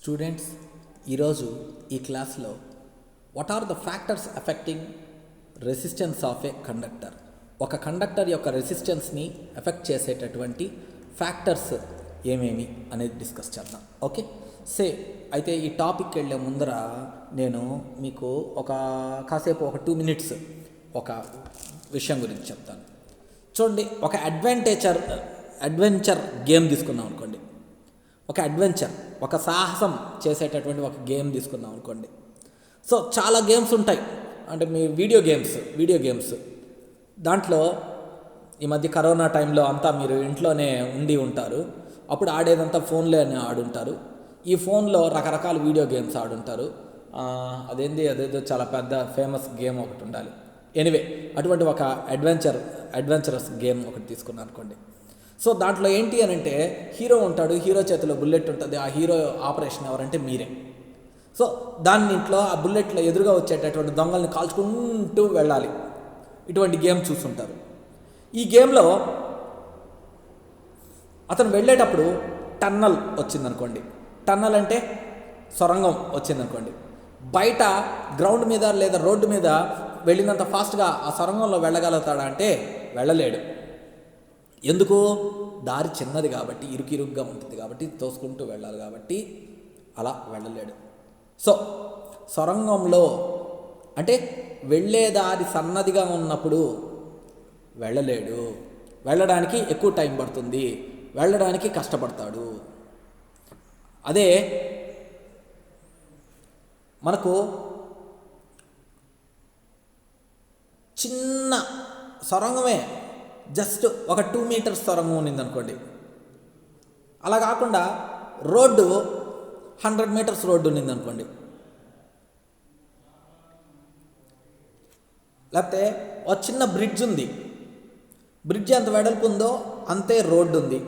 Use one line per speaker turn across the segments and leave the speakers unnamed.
Students, ఈరోజు ఈ క్లాస్లో what are the factors affecting resistance of a conductor, ఒక కండక్టర్ యొక్క రెసిస్టెన్స్ని ఎఫెక్ట్ చేసేటటువంటి ఫ్యాక్టర్స్ ఏమేమి అనేది డిస్కస్ చేద్దాం. ఓకే, అయితే ఈ టాపిక్ వెళ్ళే ముందర నేను మీకు కాసేపు ఒక 2 minutes ఒక విషయం గురించి చెప్తాను. చూడండి, ఒక అడ్వెంచర్ గేమ్ తీసుకున్నాం అనుకోండి. ఒక సాహసం చేసేటటువంటి ఒక గేమ్ తీసుకున్నాం అనుకోండి. సో చాలా గేమ్స్ ఉంటాయి, అంటే మీ వీడియో గేమ్స్ దాంట్లో ఈ మధ్య కరోనా టైంలో అంతా మీరు ఇంట్లోనే ఉండి ఉంటారు. అప్పుడు ఆడేదంతా ఫోన్లోనే ఆడుంటారు. ఈ ఫోన్లో రకరకాల వీడియో గేమ్స్ ఆడుంటారు. అదేదో చాలా పెద్ద ఫేమస్ గేమ్ ఒకటి ఉండాలి. ఎనీవే, అటువంటి ఒక అడ్వెంచరస్ గేమ్ ఒకటి తీసుకున్నాను అనుకోండి. సో దాంట్లో ఏంటి అని అంటే, హీరో ఉంటాడు, హీరో చేతిలో బుల్లెట్ ఉంటుంది. ఆ హీరో ఆపరేషన్ ఎవరంటే మీరే. సో దాంట్లో ఆ బుల్లెట్లో ఎదురుగా వచ్చేటటువంటి దొంగల్ని కాల్చుకుంటూ వెళ్ళాలి. ఇటువంటి గేమ్ చూస్తుంటారు. ఈ గేమ్లో అతను వెళ్ళేటప్పుడు టన్నల్ వచ్చిందనుకోండి. టన్నల్ అంటే సొరంగం వచ్చిందనుకోండి. బయట గ్రౌండ్ మీద లేదా రోడ్డు మీద వెళ్ళినంత ఫాస్ట్గా ఆ సొరంగంలో వెళ్ళగలుగుతాడా అంటే వెళ్ళలేడు. ఎందుకు? దారి చిన్నది కాబట్టి, ఇరుగ్గా ఉంటుంది కాబట్టి, తోసుకుంటూ వెళ్ళాలి కాబట్టి అలా వెళ్ళలేడు. సో సొరంగంలో అంటే వెళ్ళే దారి సన్నదిగా ఉన్నప్పుడు వెళ్ళలేడు. వెళ్ళడానికి ఎక్కువ టైం పడుతుంది, వెళ్ళడానికి కష్టపడతాడు. అదే మనకు చిన్న సొరంగమే, జస్ట్ ఒక 2 meters సొరంగం ఉన్నిందనుకోండి. అలా కాకుండా రోడ్డు 100 meters రోడ్డు ఉన్నిందనుకోండి, లేకపోతే ఒక చిన్న బ్రిడ్జ్ ఉంది. బ్రిడ్జ్ ఎంత వెడల్పు ఉందో అంతే రోడ్డు ఉంది.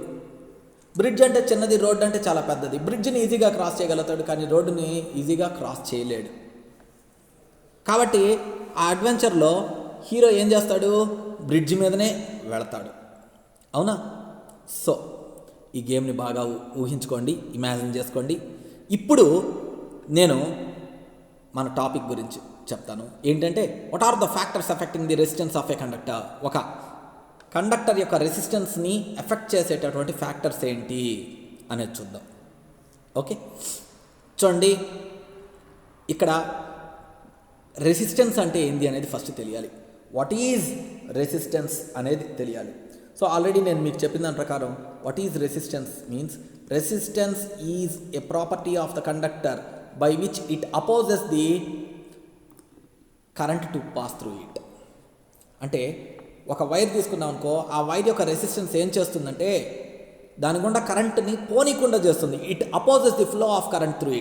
బ్రిడ్జ్ అంటే చిన్నది, రోడ్డు అంటే చాలా పెద్దది. బ్రిడ్జ్ని ఈజీగా క్రాస్ చేయగలుగుతాడు, కానీ రోడ్డుని ఈజీగా క్రాస్ చేయలేడు. కాబట్టి ఆ అడ్వెంచర్లో హీరో ఏం చేస్తాడు? బ్రిడ్జ్ మీదనే వెళతాడు. అవునా? సో ఈ గేమ్ని బాగా ఊహించుకోండి, ఇమాజిన్ చేసుకోండి. ఇప్పుడు నేను మన టాపిక్ గురించి చెప్తాను. ఏంటంటే, what are the factors affecting the resistance of a conductor. ఒక కండక్టర్ యొక్క రెసిస్టెన్స్ని ఎఫెక్ట్ చేసేటటువంటి ఫ్యాక్టర్స్ ఏంటి అనేది చూద్దాం. ఓకే, చూడండి, ఇక్కడ రెసిస్టెన్స్ అంటే ఏంది అనేది ఫస్ట్ తెలియాలి. వాట్ ఈజ్ రెసిస్టెన్స్ అనేది తెలియాలి. సో ఆల్రెడీ నేను మీకు చెప్పిన దాని ప్రకారం what is resistance means resistance is a property of the conductor by which it opposes the current to pass through it. అంటే ఒక వైర్ తీసుకున్నాం అనుకో, ఆ వైర్ యొక్క రెసిస్టెన్స్ ఏం చేస్తుందంటే దాని గుండా కరెంట్ని పోనీకుండా చేస్తుంది. It opposes the flow of current through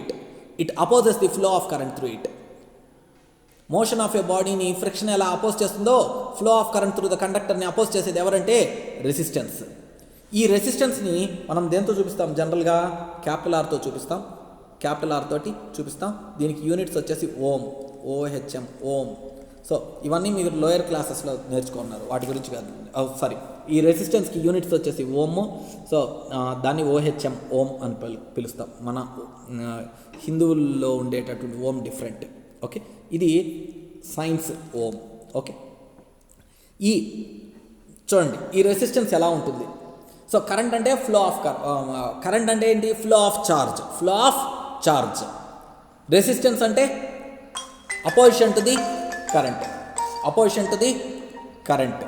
it. Motion of a బాడీని ఫ్రిక్షన్ ఎలా అపోజ్ చేస్తుందో, flow of current through the కండక్టర్ని అపోజ్ చేసేది ఎవరంటే రెసిస్టెన్స్. ఈ రెసిస్టెన్స్ని మనం దేంతో చూపిస్తాం? జనరల్గా క్యాపిటల్ R తోటి చూపిస్తాం. దీనికి యూనిట్స్ వచ్చేసి ఓం, OHM, ఓం. సో ఇవన్నీ మీరు లోయర్ క్లాసెస్లో నేర్చుకున్నారు, వాటి గురించి కాదు. ఈ రెసిస్టెన్స్కి యూనిట్స్ వచ్చేసి ఓమ్. సో దాన్ని OHM, ఓం అని పిలుస్తాం. మన హిందువుల్లో ఉండేటటువంటి ఓం డిఫరెంట్. ఓకే, ఇది సైన్స్ ఓం. ఓకే, చూడండి ఈ రెసిస్టెన్స్ ఎలా ఉంటుంది. సో కరెంట్ అంటే కరెంట్ అంటే ఏంటి? Flow of charge. రెసిస్టెన్స్ అంటే opposition to the current.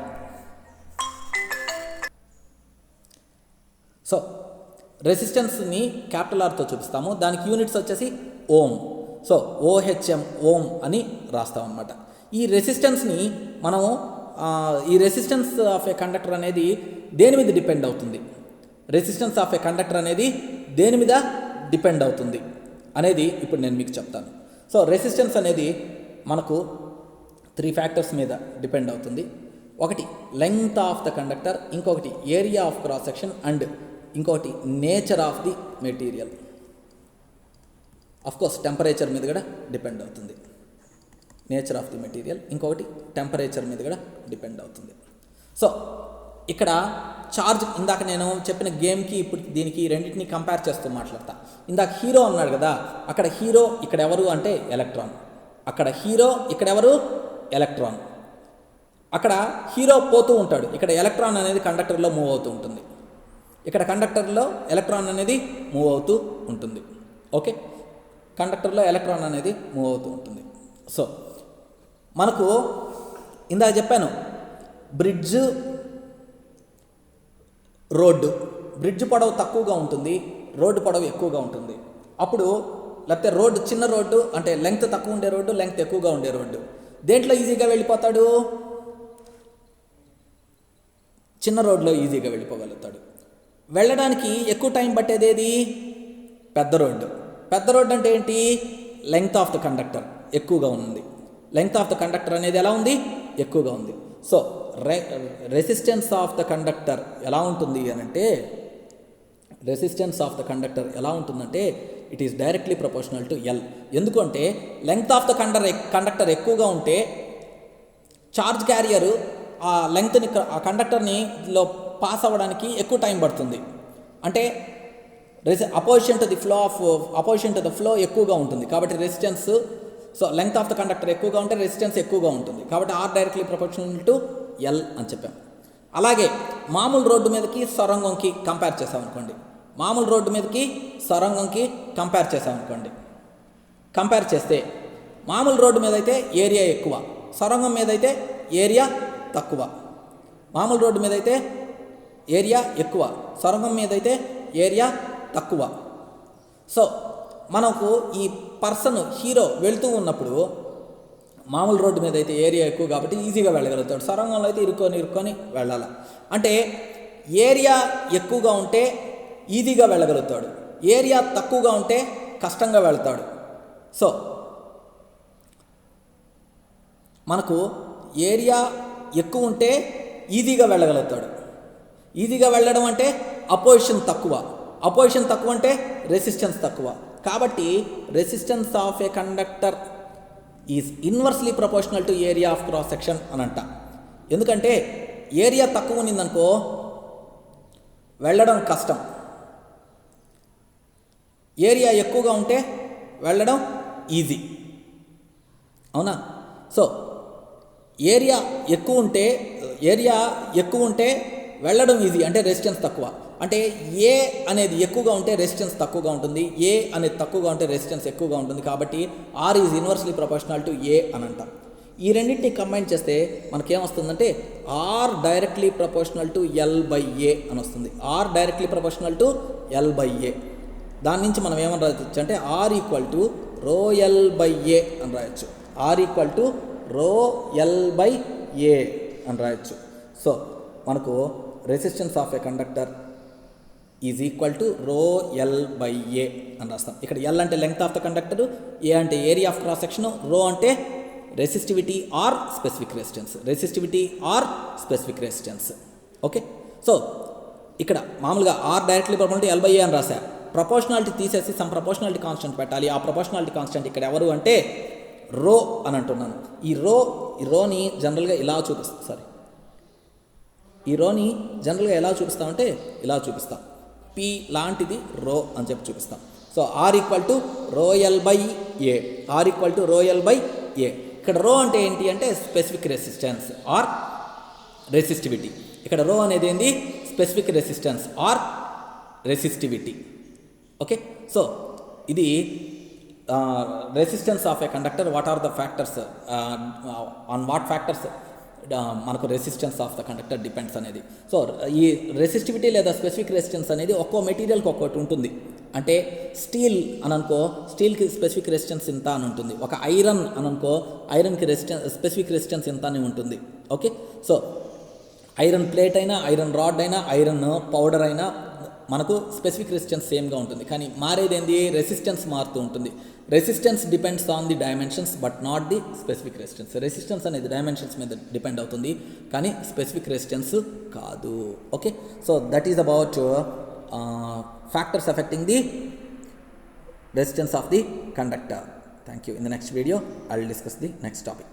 So రెసిస్టెన్స్ని క్యాపిటల్ R తో చూపిస్తాము. దానికి యూనిట్స్ వచ్చేసి ఓం. సో OHM, ఓం అని రాస్తాం అన్నమాట. ఈ రెసిస్టెన్స్ని మనము ఈ రెసిస్టెన్స్ ఆఫ్ ఏ కండక్టర్ అనేది దేని మీద డిపెండ్ అవుతుంది? అనేది ఇప్పుడు నేను మీకు చెప్తాను. సో రెసిస్టెన్స్ అనేది మనకు 3 factors మీద డిపెండ్ అవుతుంది. ఒకటి లెంగ్త్ ఆఫ్ ద కండక్టర్, ఇంకొకటి area of cross section, and ఇంకొకటి nature of the material. Of course temperature మీద కూడా డిపెండ్ అవుతుంది. నేచర్ ఆఫ్ ది మెటీరియల్, ఇంకొకటి టెంపరేచర్ మీద కూడా డిపెండ్ అవుతుంది. సో ఇక్కడ చార్జ్, ఇందాక నేను చెప్పిన గేమ్కి ఇప్పుడు దీనికి రెండింటిని కంపేర్ చేస్తూ మాట్లాడతా. ఇందాక హీరో అన్నాడు కదా, అక్కడ హీరో ఇక్కడ ఎవరు అంటే ఎలక్ట్రాన్, అక్కడ హీరో ఇక్కడ ఎవరు ఎలక్ట్రాన్. అక్కడ హీరో పోతూ ఉంటాడు, ఇక్కడ ఎలక్ట్రాన్ అనేది కండక్టర్లో మూవ్ అవుతూ ఉంటుంది, ఇక్కడ కండక్టర్లో ఎలక్ట్రాన్ అనేది మూవ్ అవుతూ ఉంటుంది. ఓకే, కండక్టర్లో ఎలక్ట్రాన్ అనేది మూవ్ అవుతూ ఉంటుంది. సో మనకు ఇందాక చెప్పాను, బ్రిడ్జ్ రోడ్డు, బ్రిడ్జ్ పొడవు తక్కువగా ఉంటుంది, రోడ్డు పొడవు ఎక్కువగా ఉంటుంది. అప్పుడు లేకపోతే రోడ్డు చిన్న రోడ్డు అంటే లెంగ్త్ తక్కువ ఉండే రోడ్డు, లెంగ్త్ ఎక్కువగా ఉండే రోడ్డు, దేంట్లో ఈజీగా వెళ్ళిపోతాడు? చిన్న రోడ్లో ఈజీగా వెళ్ళిపోగలుగుతాడు. వెళ్ళడానికి ఎక్కువ టైం పట్టేది ఏది? పెద్ద రోడ్డు. పెద్ద రోడ్డు అంటే ఏంటి? లెంగ్త్ ఆఫ్ ద కండక్టర్ ఎక్కువగా ఉంది. లెంగ్త్ ఆఫ్ ద కండక్టర్ అనేది ఎలా ఉంది? ఎక్కువగా ఉంది. So resistance of the conductor ఎలా ఉంటుంది అని అంటే, రెసిస్టెన్స్ ఆఫ్ ద కండక్టర్ ఎలా ఉంటుందంటే it is directly proportional to L. ఎందుకంటే లెంగ్త్ ఆఫ్ ద కండక్టర్ ఎక్కువగా ఉంటే చార్జ్ క్యారియర్ ఆ లెంగ్త్ని, ఆ కండక్టర్ని లో పాస్ అవ్వడానికి ఎక్కువ టైం పడుతుంది. అంటే అపోజిషన్ టు ద ఫ్లో ఎక్కువగా ఉంటుంది కాబట్టి resistance, so length of the conductor ఎక్కువగా ఉంటే రెసిస్టెన్స్ ఎక్కువగా ఉంటుంది కాబట్టి R directly proportional to L అని చెప్పాం. అలాగే మామూలు రోడ్డు మీదకి సొరంగంకి కంపేర్ చేసామనుకోండి, మామూలు రోడ్డు మీదకి సొరంగంకి కంపేర్ చేసామనుకోండి, కంపేర్ చేస్తే మామూలు రోడ్డు మీద అయితే ఏరియా ఎక్కువ, సొరంగం మీద అయితే ఏరియా తక్కువ. మామూలు రోడ్డు మీద అయితే ఏరియా ఎక్కువ, సొరంగం మీద అయితే ఏరియా తక్కువ. సో మనకు ఈ పర్సన్ హీరో వెళ్తూ ఉన్నప్పుడు మామూలు రోడ్డు మీద అయితే ఏరియా ఎక్కువ కాబట్టి ఈజీగా వెళ్ళగలుగుతాడు, సొరంగంలో అయితే ఇరుక్కొని వెళ్ళాలి. అంటే ఏరియా ఎక్కువగా ఉంటే ఈజీగా వెళ్ళగలుగుతాడు, ఏరియా తక్కువగా ఉంటే కష్టంగా వెళ్తాడు. సో మనకు ఏరియా ఎక్కువ ఉంటే ఈజీగా వెళ్ళగలుగుతాడు. ఈజీగా వెళ్ళడం అంటే అపోజిషన్ తక్కువ, అపోజిషన్ తక్కువ అంటే రెసిస్టెన్స్ తక్కువ. కాబట్టి resistance of a conductor is inversely proportional to area of cross section అని అంట. ఎందుకంటే ఏరియా తక్కువ ఉన్నదనుకో వెళ్ళడం కష్టం, ఏరియా ఎక్కువగా ఉంటే వెళ్ళడం ఈజీ, అవునా? సో ఏరియా ఎక్కువ ఉంటే వెళ్ళడం ఈజీ, అంటే రెసిస్టెన్స్ తక్కువ. అంటే ఏ అనేది ఎక్కువగా ఉంటే రెసిస్టెన్స్ తక్కువగా ఉంటుంది, ఏ అనేది తక్కువగా ఉంటే రెసిస్టెన్స్ ఎక్కువగా ఉంటుంది. కాబట్టి R is inversely proportional to A అని అంటాం. ఈ రెండింటిని కంబైన్ చేస్తే మనకేమొస్తుందంటే R directly proportional to L by A అని వస్తుంది. R directly proportional to L by A. దాని నుంచి మనం ఏమని రాయొచ్చు అంటే R equal to rho L by A అని రాయొచ్చు. R equal to rho L by A అని రాయొచ్చు. సో మనకు resistance of a conductor is equal to rho L by A అని రాస్తాం. ఇక్కడ ఎల్ అంటే length of the conductor, A అంటే area of cross section, rho అంటే resistivity or specific resistance, resistivity or specific resistance. Okay, so ఇక్కడ మామూలుగా R directly proportional to L by A అని రాసా. ప్రపోర్షనాలిటీ తీసేసి సమ్ ప్రపోర్షనాలిటీ కాన్స్టెంట్ పెట్టాలి. ఆ proportionality constant ఇక్కడ ఎవరు అంటే రో అని అంటున్నాను. ఈ రోని జనరల్గా ఇలా చూపిస్తాం. సారీ, ఈ రోని జనరల్గా ఎలా చూపిస్తామంటే ఇలా చూపిస్తాం. పి లాంటిది రో అని చెప్పి చూపిస్తాం. So R equal to rho L by A, R equal to rho L by A. ఇక్కడ రో అంటే ఏంటి అంటే స్పెసిఫిక్ రెసిస్టెన్స్ ఆర్ రెసిస్టివిటీ. ఇక్కడ రో అనేది ఏంటి? Specific resistance or resistivity. Okay, so ఇది resistance of a conductor. What are the factors, on what factors మనకు resistance of the conductor depends అనేది. సో ఈ రెసిస్టివిటీ లేదా స్పెసిఫిక్ రెసిస్టెన్స్ అనేది ఒక్కో మెటీరియల్కి ఒక్కొక్కటి ఉంటుంది. అంటే స్టీల్ అని అనుకో, స్టీల్కి స్పెసిఫిక్ రెసిస్టెన్స్ ఇంత అని ఉంటుంది. ఒక ఐరన్ అని అనుకో, ఐరన్కి స్పెసిఫిక్ రెసిస్టెన్స్ ఇంత అని ఉంటుంది. ఓకే, సో ఐరన్ ప్లేట్ అయినా, ఐరన్ రాడ్ అయినా, ఐరన్ పౌడర్ అయినా మనకు స్పెసిఫిక్ రెసిస్టెన్స్ సేమ్గా ఉంటుంది. కానీ మారేది ఏంది? రెసిస్టెన్స్ మారుతూ ఉంటుంది. Resistance depends on the dimensions but not the specific resistance. Resistance అనేది డైమెన్షన్స్ మీద డిపెండ్ అవుతుంది కానీ స్పెసిఫిక్ రెసిస్టెన్స్ కాదు. Okay, so that is about factors affecting the resistance of the conductor. Thank you. In the next video I will discuss the next topic.